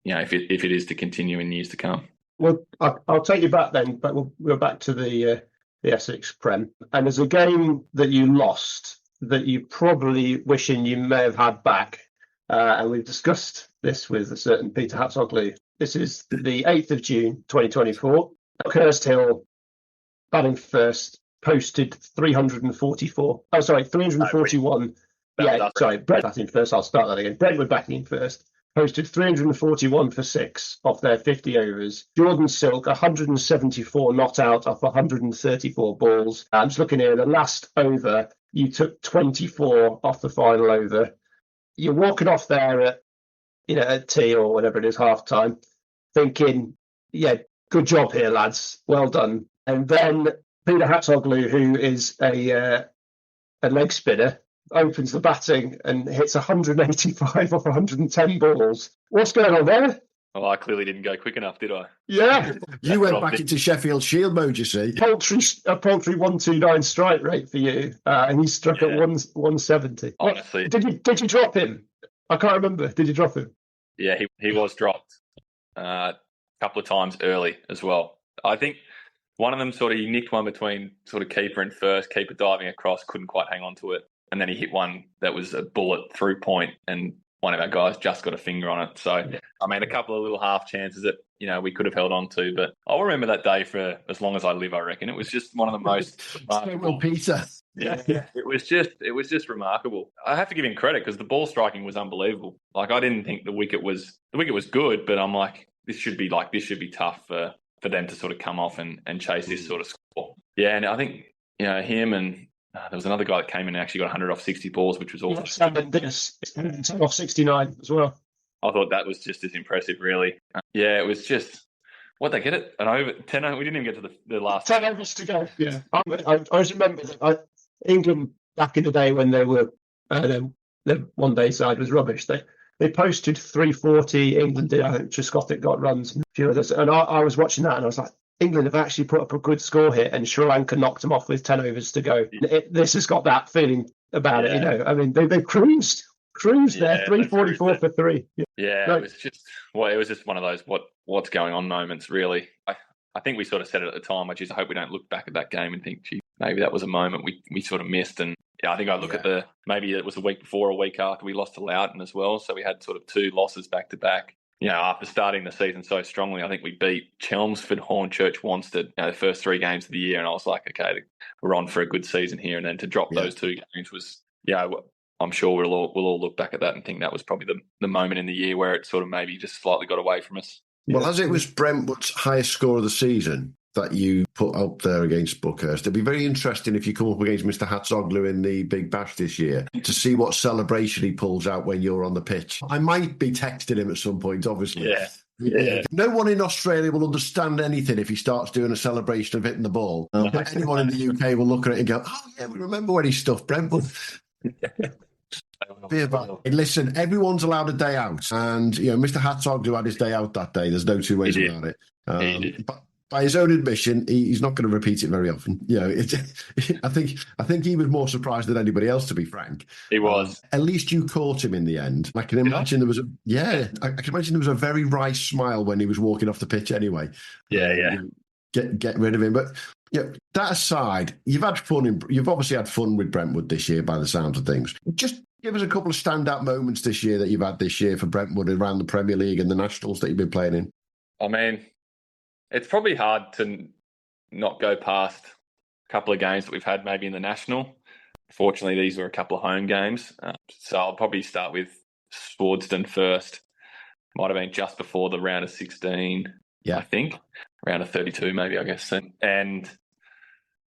If it is to continue in years to come. Well, I'll take you back then, but we're back to the Essex Prem. And there's a game that you lost that you probably wishing you may have had back. And we've discussed this with a certain Peter Hatzoglu. This is the 8th of June, 2024. Hurst Hill, batting first, posted 344. Oh, sorry, 341. Brent batting first. I'll start that again. Brentwood batting first. Posted 341 for 6 off their 50 overs. Jordan Silk, 174 not out off 134 balls. I'm just looking here, the last over, you took 24 off the final over. You're walking off there at tea or whatever it is, half time, thinking, good job here, lads. Well done. And then Peter Hatzoglu, who is a leg spinner, opens the batting and hits 185 off 110 balls. What's going on there? Well, I clearly didn't go quick enough, did I? Yeah. You went back into Sheffield Shield mode, you see. A paltry 129 strike rate for you, and he struck at 170. Honestly. Did you drop him? I can't remember. Did you drop him? Yeah, he was dropped a couple of times early as well. I think one of them he nicked one between sort of keeper and first, keeper diving across, couldn't quite hang on to it. And then he hit one that was a bullet through point, and one of our guys just got a finger on it. So, I mean, a couple of little half chances that, we could have held on to. But I'll remember that day for as long as I live, I reckon. It was just one of the most remarkable. Peter. Yeah. It was just remarkable. I have to give him credit because the ball striking was unbelievable. Like, I didn't think the wicket was good, but I'm like, this should be tough for them to sort of come off and chase this sort of score. Yeah, and I think, him and there was another guy that came in and actually got 100 off 60 balls, which was awesome. Off 69 as well. I thought that was just as impressive, really. It was just, what they get it? An over 10. We didn't even get to the last 10 overs to go. Yeah, I remember that England back in the day when they were the one day side was rubbish. They posted 340. England did. I think Triscothick got runs and a few others. And I was watching that and I was like, England have actually put up a good score here, and Sri Lanka knocked them off with 10 overs to go. This has got that feeling about it, I mean, they cruised there, 344 for three. Yeah, it was just it was just one of those what's going on moments, really. I think we sort of said it at the time. I just hope we don't look back at that game and think, gee, maybe that was a moment we sort of missed. And I think I look at maybe it was a week before or a week after we lost to Loughton as well. So we had sort of 2 losses back to back. After starting the season so strongly, I think we beat Chelmsford, Hornchurch, Wanstead, the first 3 games of the year. And I was like, okay, we're on for a good season here. And then to drop those 2 games was, I'm sure we'll all look back at that and think that was probably the moment in the year where it sort of maybe just slightly got away from us. Well, as it was Brentwood's highest score of the season that you put up there against Buckhurst, it'd be very interesting if you come up against Mr. Hatzoglu in the Big Bash this year to see what celebration he pulls out when you're on the pitch. I might be texting him at some point, obviously. Yeah. No one in Australia will understand anything if he starts doing a celebration of hitting the ball. Anyone in the UK will look at it and go, oh, yeah, we remember when he stuffed Brentwood. Listen, everyone's allowed a day out, and Mr. Hatzoglu had his day out that day. There's no two ways about it. But by his own admission, he's not going to repeat it very often. I think he was more surprised than anybody else, to be frank. He was. At least you caught him in the end. I can imagine there was a very wry smile when he was walking off the pitch. Anyway, get rid of him, but. That aside, you've obviously had fun with Brentwood this year by the sounds of things. Just give us a couple of standout moments this year that you've had this year for Brentwood around the Premier League and the Nationals that you've been playing in. I mean, it's probably hard to not go past a couple of games that we've had maybe in the National. Fortunately, these were a couple of home games. So I'll probably start with Swordston first. Might have been just before the round of 16, I think. Round of 32 maybe, I guess. And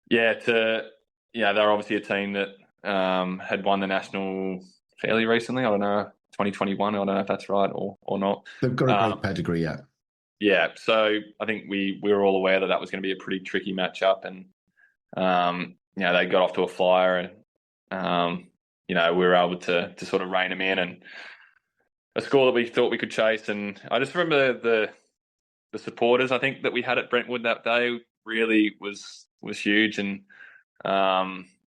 they're obviously a team that had won the National fairly recently. I don't know, 2021. I don't know if that's right or not. They've got a great pedigree, Yeah, so I think we were all aware that was going to be a pretty tricky matchup, and they got off to a flyer, and we were able to sort of rein them in, and a score that we thought we could chase. And I just remember the supporters, I think, that we had at Brentwood that day really was huge. And,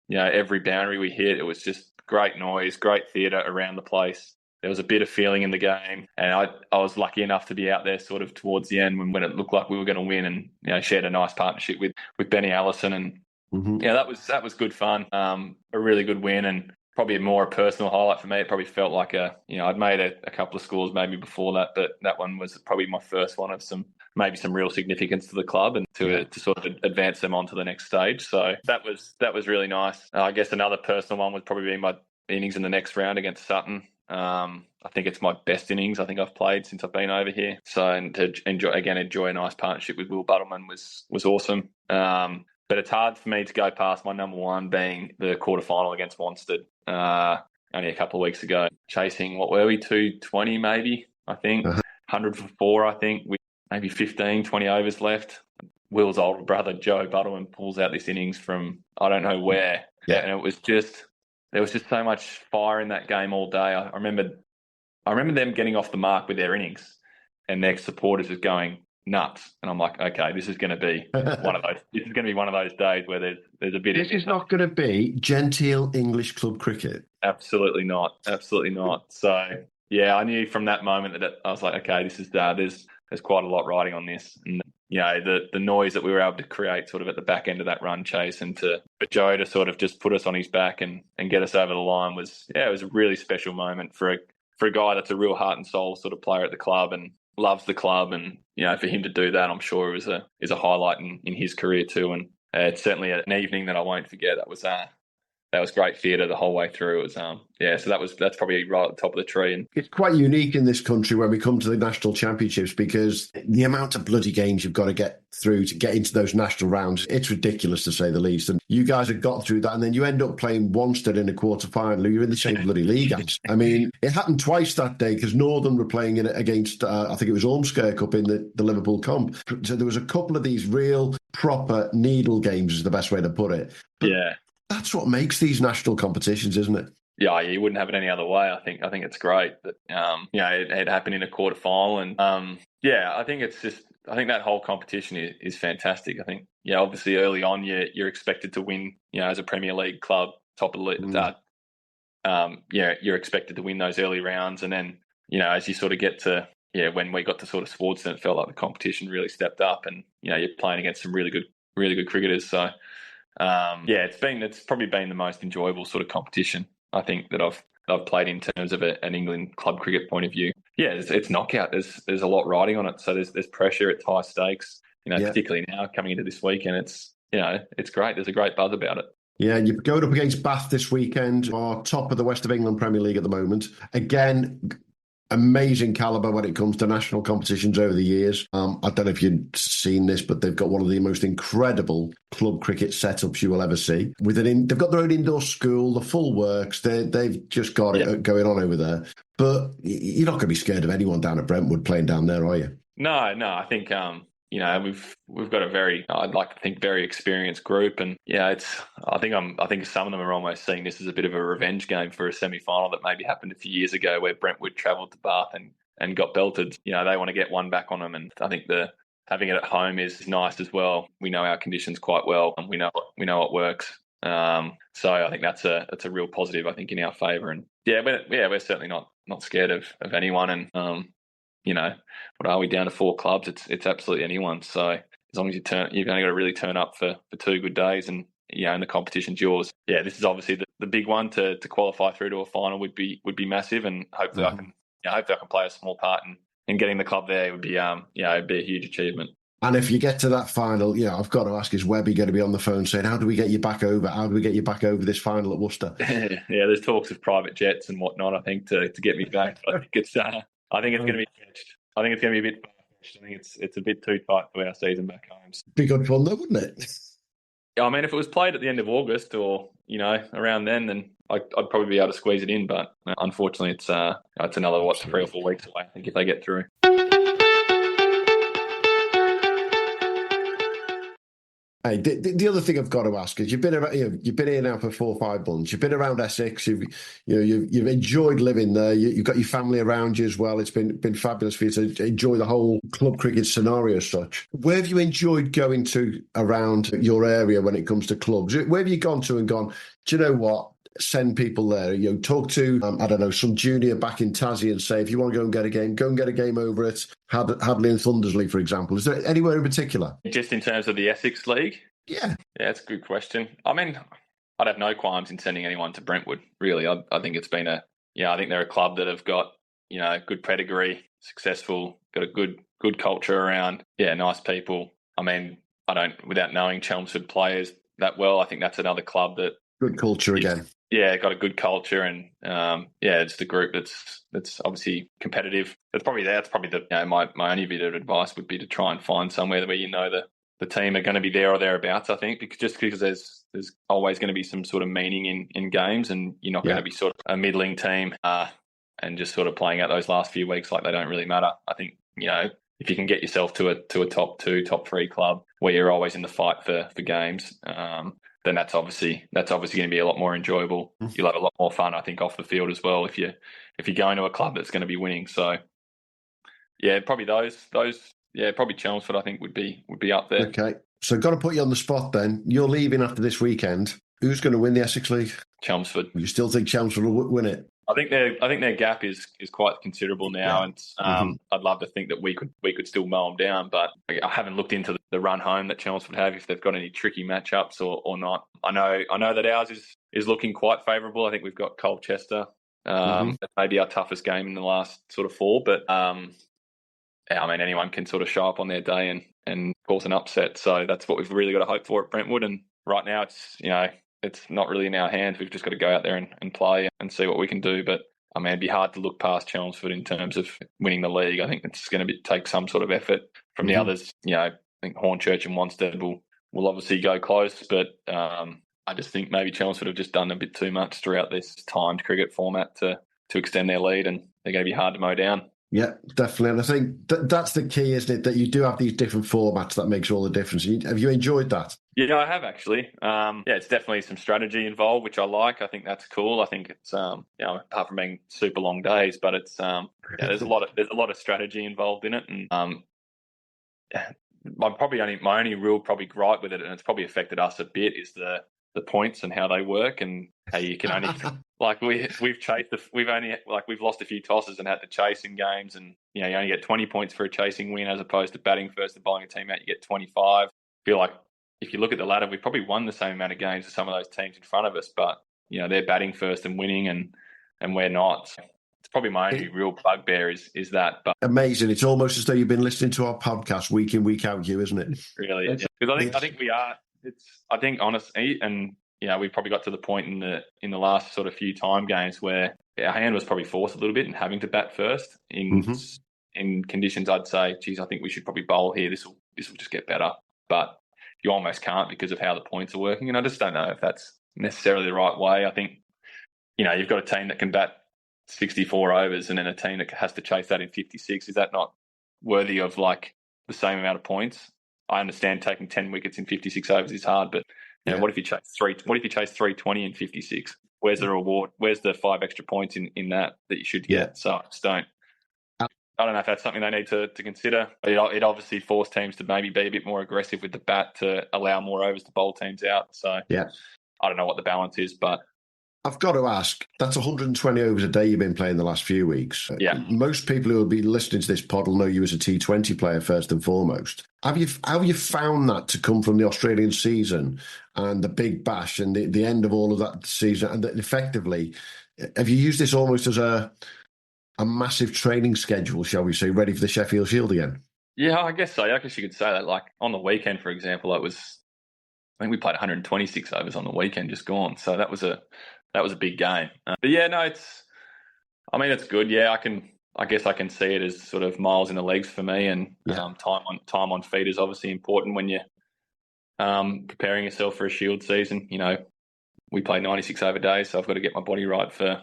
every boundary we hit, it was just great noise, great theatre around the place. There was a bit of feeling in the game. And I was lucky enough to be out there sort of towards the end when it looked like we were going to win, and, shared a nice partnership with Benny Allison. And, that was good fun. A really good win, and probably more a personal highlight for me. It probably felt like I'd made a couple of scores maybe before that, but that one was probably my first one of some real significance to the club and to sort of advance them on to the next stage. So that was really nice. I guess another personal one would probably be my innings in the next round against Sutton. I think it's my best innings I think I've played since I've been over here. So, and to enjoy a nice partnership with Will Buttleman was awesome. But it's hard for me to go past my number one being the quarterfinal against Wanstead only a couple of weeks ago. Chasing, what were we, 220 maybe, I think. 100 for 4, I think, with maybe 15, 20 overs left. Will's older brother, Joe Buttleman, pulls out this innings from I don't know where. Yeah. And there was just so much fire in that game all day. I remember them getting off the mark with their innings, and their supporters was going nuts. And I'm like, okay, this is going to be one of those. This is going to be one of those days where there's a bit. This is not going to be genteel English club cricket. Absolutely not. Absolutely not. So yeah, I knew from that moment that I was like, okay, this is there's quite a lot riding on this. And the noise that we were able to create sort of at the back end of that run chase, and for Joe to sort of just put us on his back and get us over the line was a really special moment for a guy that's a real heart and soul sort of player at the club and loves the club. And for him to do that, I'm sure it is a highlight in his career too. And it's certainly an evening that I won't forget. That was great theatre the whole way through. It was so that's probably right at the top of the tree. And it's quite unique in this country when we come to the national championships, because the amount of bloody games you've got to get through to get into those national rounds, it's ridiculous to say the least. And you guys have got through that, and then you end up playing Wanstead in a quarter-final. You're in the same bloody league. I mean, it happened twice that day because Northern were playing in it against, I think it was Ormskirk up in the Liverpool comp. So there was a couple of these real proper needle games is the best way to put it. But That's what makes these national competitions, isn't it? Yeah, you wouldn't have it any other way. I think it's great that it happened in a quarter final, and I think it's just that whole competition is fantastic. I think obviously early on you're expected to win, as a Premier League club, top of the league. You're expected to win those early rounds, and then as you sort of get to when we got to sort of Sportston, it felt like the competition really stepped up, and you're playing against some really good cricketers. So it's probably been the most enjoyable sort of competition I think that I've played in terms of an England club cricket point of view. Yeah, it's knockout. There's a lot riding on it, so there's pressure. It's high stakes. Particularly now coming into this weekend, it's great. There's a great buzz about it. Yeah, you're going up against Bath this weekend, are top of the West of England Premier League at the moment. Again, amazing calibre when it comes to national competitions over the years. I don't know if you've seen this, but they've got one of the most incredible club cricket setups you will ever see. They've got their own indoor school, the full works. They've just got it going on over there. But you're not going to be scared of anyone down at Brentwood playing down there, are you? No. I think we've got a I'd like to think very experienced group, and I think some of them are almost seeing this as a bit of a revenge game for a semi-final that maybe happened a few years ago where Brentwood travelled to Bath and got belted. They want to get one back on them, and I think having it at home is nice as well. We know our conditions quite well, and we know what works. So I think that's a real positive, I think, in our favour. And we're certainly not scared of anyone. And what are we down to 4 clubs? It's absolutely anyone. So as long as you've only got to really turn up for 2 good days, and and the competition's yours. Yeah, this is obviously the big one to qualify through to a final would be massive, and hopefully I can play a small part in getting the club there. It would be it'd be a huge achievement. And if you get to that final, I've got to ask, is Webby going to be on the phone saying, how do we get you back over? How do we get you back over this final at Worcester? Yeah, there's talks of private jets and whatnot, I think, to get me back. I think it's going to be fetched. I think it's going to be a bit far-fetched. I think it's a bit too tight for our season back home. Be good fun though, wouldn't it? I mean, if it was played at the end of August or, around then I'd probably be able to squeeze it in. But unfortunately, it's another, 3 or 4 weeks away, I think, if they get through. Hey, the other thing I've got to ask is you've been here now for 4 or 5 months. You've been around Essex. You've enjoyed living there. You've got your family around you as well. It's been fabulous for you to enjoy the whole club cricket scenario as such. Where have you enjoyed going to around your area when it comes to clubs? Where have you gone to and gone, do you know what? Send people there. Talk to some junior back in Tassie and say, if you want to go and get a game over at Hadley and Thundersley, for example. Is there anywhere in particular? Just in terms of the Essex League? Yeah, it's a good question. I mean, I'd have no qualms in sending anyone to Brentwood. Really, I think it's been I think they're a club that have got good pedigree, successful, got a good culture around. Yeah, nice people. I mean, without knowing Chelmsford players that well, I think that's another club that good culture again. Yeah, got a good culture, and it's the group that's obviously competitive. That's probably my only bit of advice would be to try and find somewhere where the team are going to be there or thereabouts. I think because there's always going to be some sort of meaning in games, and you're not going to be sort of a middling team and just sort of playing out those last few weeks like they don't really matter. I think if you can get yourself to a top 2, top 3 club where you're always in the fight for games. Then that's obviously going to be a lot more enjoyable. You'll have a lot more fun, I think, off the field as well if you're going to a club that's going to be winning. So, probably those. Probably Chelmsford, I think, would be up there. Okay, so got to put you on the spot. Then you're leaving after this weekend. Who's going to win the Essex League? Chelmsford. You still think Chelmsford will win it? I think their gap is quite considerable now, and I'd love to think that we could still mow them down. But I haven't looked into the run home that Chelmsford have, if they've got any tricky matchups or not. I know that ours is looking quite favourable. I think we've got Colchester. That may be our toughest game in the last sort of 4, but I mean, anyone can sort of show up on their day and cause an upset. So that's what we've really got to hope for at Brentwood. And right now, it's not really in our hands. We've just got to go out there and play and see what we can do. But I mean, it'd be hard to look past Chelmsford in terms of winning the league. I think it's going to take some sort of effort from the others. I think Hornchurch and Wanstead will obviously go close, but I just think maybe Chelmsford have just done a bit too much throughout this timed cricket format to extend their lead, and they're going to be hard to mow down. Yeah, definitely. And I think that's the key, isn't it? That you do have these different formats that makes all the difference. Have you enjoyed that? Yeah, I have actually. It's definitely some strategy involved, which I like. I think that's cool. I think it's apart from being super long days, but it's there's a lot of strategy involved in it, and my only real probably gripe with it, and it's probably affected us a bit, is the points and how they work, and how you can only like we've lost a few tosses and had to chase in games, and you only get 20 points for a chasing win as opposed to batting first and bowling a team out you get 25. I feel like if you look at the ladder, we've probably won the same amount of games as some of those teams in front of us, but they're batting first and winning, and we're not. So it's probably my only real bugbear is that. But amazing! It's almost as though you've been listening to our podcast week in, week out, Hugh, isn't it? Really, because I think we are. I think honestly, and we probably got to the point in the last sort of few time games where our hand was probably forced a little bit in having to bat first in conditions. I'd say, geez, I think we should probably bowl here. This will just get better, but you almost can't because of how the points are working. And I just don't know if that's necessarily the right way. I think you've got a team that can bat 64 overs and then a team that has to chase that in 56. Is that not worthy of like the same amount of points? I understand taking 10 wickets in 56 overs is hard, but what if you chase 320 in 56? Where's the reward? Where's the 5 extra points in that you should get? So I just don't. I don't know if that's something they need to consider. It obviously forced teams to maybe be a bit more aggressive with the bat to allow more overs to bowl teams out. So I don't know what the balance is, but I've got to ask, that's 120 overs a day you've been playing the last few weeks. Yeah. Most people who will be listening to this pod will know you as a T20 player first and foremost. How have you found that to come from the Australian season and the Big Bash and the end of all of that season? And effectively, have you used this almost as a massive training schedule, shall we say, ready for the Sheffield Shield again? Yeah, I guess so. I guess you could say that. Like on the weekend, for example, I think we played 126 overs on the weekend just gone. So that was a big game. But yeah, no, it's good. Yeah, I guess I can see it as sort of miles in the legs for me, and time on feet is obviously important when you're preparing yourself for a Shield season. We play 96 over days, so I've got to get my body right for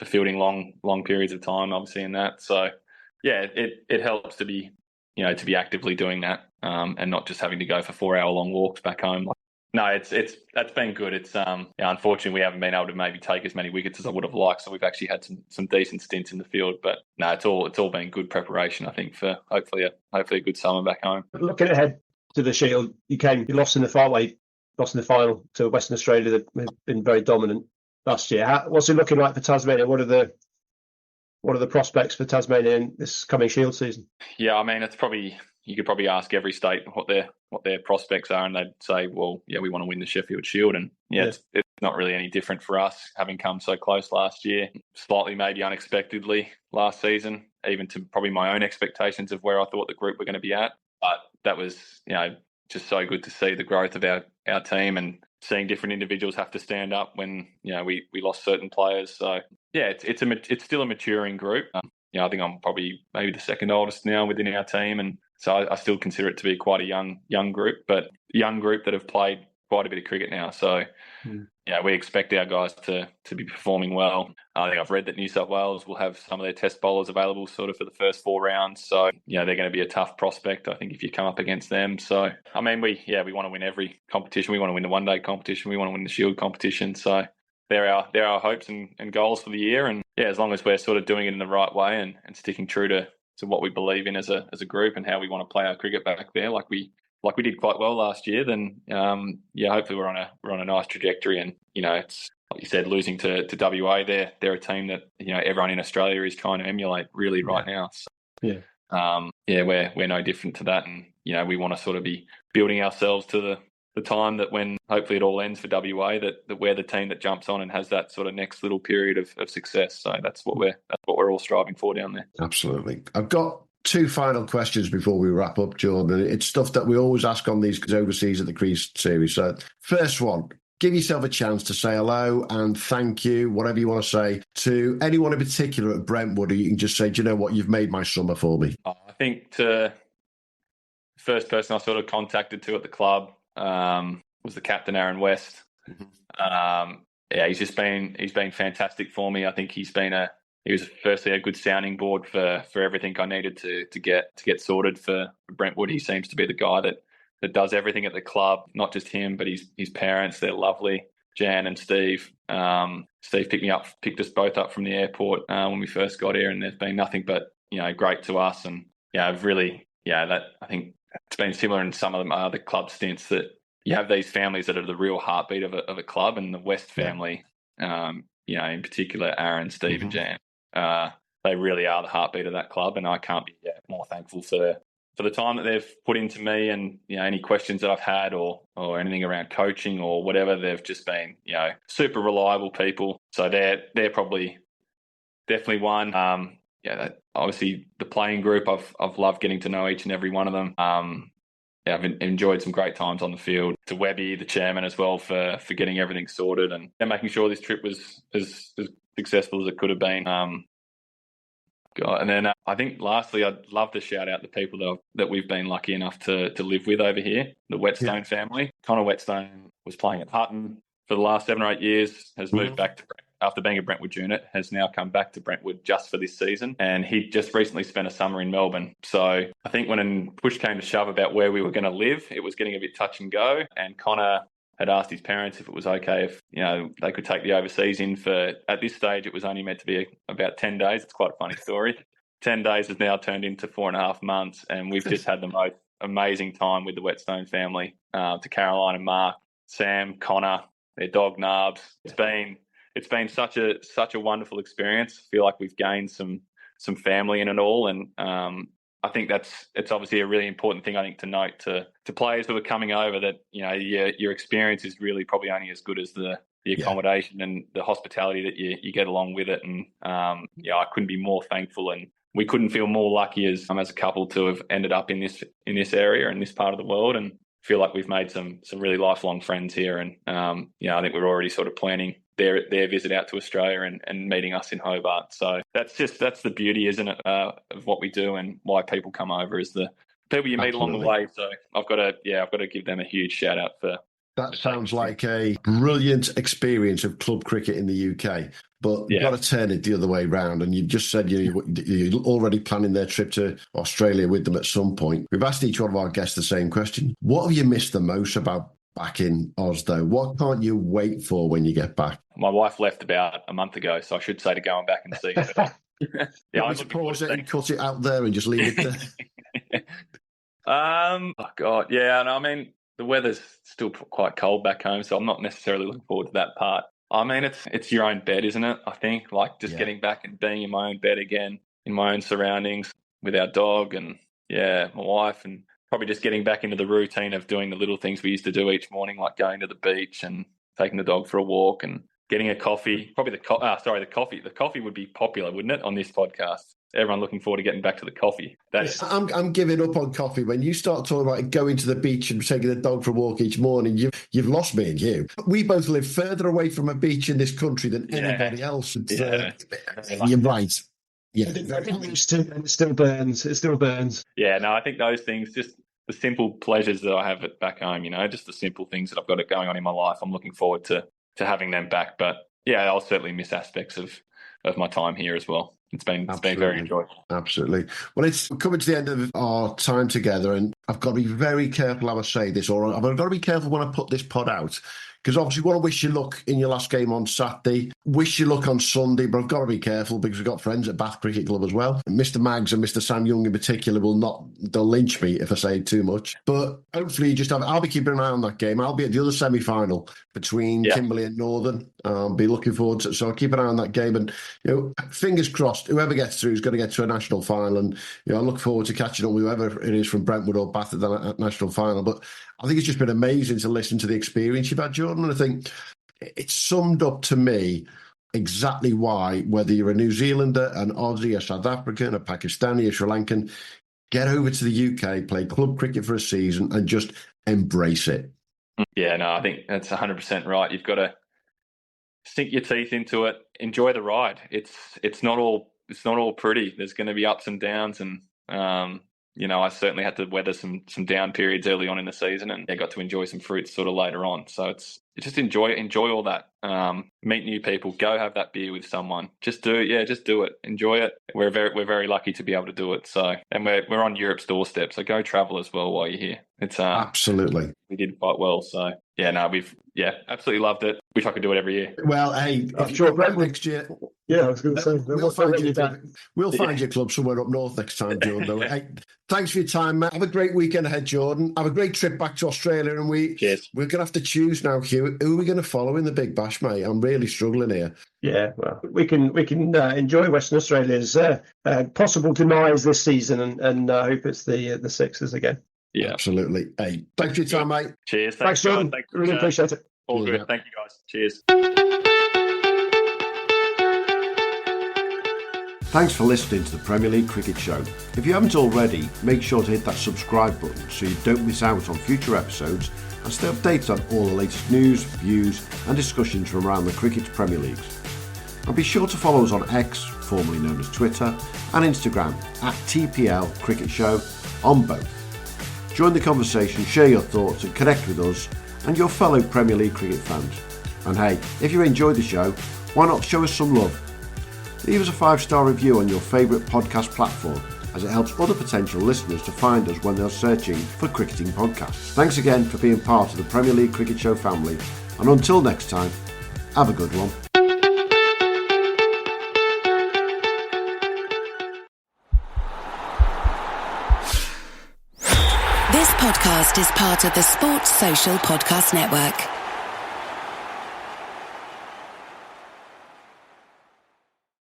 fielding long periods of time, obviously, in that. So yeah, it helps to be actively doing that, and not just having to go for 4-hour long walks back home. No, that's been good. It's unfortunately we haven't been able to maybe take as many wickets as I would have liked, so we've actually had some decent stints in the field. But no, it's all been good preparation, I think, for hopefully a good summer back home. Looking ahead to the Shield, you lost in the final to Western Australia that have been very dominant last year. What's it looking like for Tasmania? What are the prospects for Tasmania in this coming Shield season? Yeah, I mean, you could probably ask every state what their prospects are, and they'd say, well, yeah, we want to win the Sheffield Shield. And it's not really any different for us, having come so close last year, slightly maybe unexpectedly last season, even to probably my own expectations of where I thought the group were going to be at. But that was, just so good to see the growth of our team and seeing different individuals have to stand up when, we lost certain players. So yeah, it's still a maturing group. I think I'm probably maybe the second oldest now within our team, and so I still consider it to be quite a young group, but young group that have played quite a bit of cricket now. So we expect our guys to be performing well. I think I've read that New South Wales will have some of their test bowlers available sort of for the first 4 rounds. So they're going to be a tough prospect, I think, if you come up against them. So I mean, we want to win every competition. We want to win the one-day competition. We want to win the Shield competition. So they're our hopes and goals for the year. And yeah, as long as we're sort of doing it in the right way and sticking true to what we believe in as a group and how we want to play our cricket back there, like we did quite well last year, then hopefully we're on a nice trajectory. And it's like you said, losing to WA, they're a team that everyone in Australia is trying to emulate really right now. So, we're no different to that, and we want to sort of be building ourselves to the time that when hopefully it all ends for WA, that we're the team that jumps on and has that sort of next little period of success. So that's what we're all striving for down there. Absolutely. I've got 2 final questions before we wrap up, Jordan. It's stuff that we always ask on these overseas at the Crease series. So first one, give yourself a chance to say hello and thank you, whatever you want to say, to anyone in particular at Brentwood. Or you can just say, do you know what, you've made my summer for me. I think the first person I sort of contacted to at the club was the captain, Aaron West. He's been fantastic for me. I think he's been a he was firstly a good sounding board for everything I needed to get sorted for Brentwood. He seems to be the guy that does everything at the club, not just him, but his parents. They're lovely. Jan and Steve. Steve picked us both up from the airport when we first got here, and there's been nothing but great to us. And that I think it's been similar in some of the other club stints, that you have these families that are the real heartbeat of a club, and the West family, in particular, Aaron, Steve, and Jan, they really are the heartbeat of that club, and I can't be more thankful for the time that they've put into me, and any questions that I've had or anything around coaching or whatever. They've just been super reliable people. So they're probably definitely one. That obviously the playing group, I've loved getting to know each and every one of them. I've enjoyed some great times on the field. To Webby, the chairman, as well, for getting everything sorted and making sure this trip was as successful as it could have been. And then I think lastly, I'd love to shout out the people that we've been lucky enough to live with over here, the Whetstone family. Connor Whetstone was playing at Hutton for the last 7 or 8 years, has moved back to after being a Brentwood unit, has now come back to Brentwood just for this season. And he just recently spent a summer in Melbourne. So I think when push came to shove about where we were going to live, it was getting a bit touch and go. And Connor had asked his parents if it was okay if they could take the overseas in for, at this stage it was only meant to be about 10 days. It's quite a funny story. 10 days has now turned into 4.5 months, and we've just had the most amazing time with the Whetstone family. To Caroline and Mark, Sam, Connor, their dog Narbs. It's been such a wonderful experience. I feel like we've gained some family in it all, and I think it's obviously a really important thing, I think, to note to players who are coming over, that your experience is really probably only as good as the accommodation and the hospitality that you get along with it. And I couldn't be more thankful, and we couldn't feel more lucky as a couple to have ended up in this area, in this part of the world, and feel like we've made some really lifelong friends here. And I think we're already sort of planning their visit out to Australia and meeting us in Hobart. So that's the beauty, isn't it, of what we do, and why people come over, is the people you meet along the way. So I've got to give them a huge shout out for. That sounds like a brilliant experience of club cricket in the UK. But you've got to turn it the other way round. And you just said you're already planning their trip to Australia with them at some point. We've asked each one of our guests the same question. What have you missed the most about back in Oz, though? What can't you wait for when you get back? My wife left about a month ago, so I should say to go back and see her. I just pause it and cut it out there and just leave it there. Oh God, yeah. And I mean, the weather's still quite cold back home, so I'm not necessarily looking forward to that part. I mean, it's your own bed, isn't it? I think, like, just getting back and being in my own bed again, in my own surroundings, with our dog and my wife, and probably just getting back into the routine of doing the little things we used to do each morning, like going to the beach and taking the dog for a walk and getting a coffee. Probably the coffee. The coffee would be popular, wouldn't it, on this podcast? Everyone looking forward to getting back to the coffee. I'm giving up on coffee. When you start talking about going to the beach and taking the dog for a walk each morning, you've lost me and you. We both live further away from a beach in this country than anybody else. You're right. Yeah, it still burns. It still burns. Yeah, no, I think those things, just the simple pleasures that I have back home, just the simple things that I've got going on in my life. I'm looking forward to having them back. But yeah, I'll certainly miss aspects of my time here as well. It's been very enjoyable. Absolutely. Well, it's coming to the end of our time together, and I've got to be very careful how I say this, or I've got to be careful when I put this pod out, because obviously want to wish you luck in your last game on Saturday, wish you luck on Sunday, but I've got to be careful because we've got friends at Bath Cricket Club as well. And Mr. Maggs and Mr. Sam Young in particular they'll lynch me if I say too much. But hopefully I'll be keeping an eye on that game. I'll be at the other semi-final between Kimberley and Northern. I'll be looking forward to it. So I'll keep an eye on that game. And, fingers crossed, whoever gets through is going to get to a national final. And, I look forward to catching up with whoever it is from Brentwood or Bath at that national final. But I think it's just been amazing to listen to the experience you've had, Jordan. And I think it's summed up to me exactly why, whether you're a New Zealander, an Aussie, a South African, a Pakistani, a Sri Lankan, get over to the UK, play club cricket for a season and just embrace it. Yeah, no, I think that's 100% right. You've got to sink your teeth into it, enjoy the ride. It's not all pretty. There's going to be ups and downs, and I certainly had to weather some down periods early on in the season, and got to enjoy some fruits sort of later on. So it's just enjoy all that. Meet new people, go have that beer with someone. Just do it. Enjoy it. We're very lucky to be able to do it. So, and we're on Europe's doorstep. So go travel as well while you're here. It's absolutely. We did quite well. So we've absolutely loved it. Wish I could do it every year. Well, hey, I'm sure next year. Yeah, I was going to say we'll find your club somewhere up north next time, Jordan. Though. Hey, thanks for your time, Matt. Have a great weekend ahead, Jordan. Have a great trip back to Australia, and we're going to have to choose now, Hugh. Who are we going to follow in the Big Bash, mate? I'm really struggling here. Yeah, well, we can enjoy Western Australia's possible demise this season, and hope it's the Sixers again. Yeah, absolutely. Hey, thanks for your time, mate. Cheers. Thanks, Jordan. Really appreciate it. All good. Thank you, guys. Cheers. Thanks for listening to the Premier League Cricket Show. If you haven't already, make sure to hit that subscribe button so you don't miss out on future episodes and stay updated on all the latest news, views and discussions from around the Cricket's Premier Leagues. And be sure to follow us on X, formerly known as Twitter, and Instagram at TPL Cricket Show on both. Join the conversation, share your thoughts and connect with us and your fellow Premier League cricket fans. And hey, if you enjoyed the show, why not show us some love? Leave us a 5-star review on your favourite podcast platform, as it helps other potential listeners to find us when they're searching for cricketing podcasts. Thanks again for being part of the Premier League Cricket Show family, and until next time, have a good one. This podcast is part of the Sports Social Podcast Network.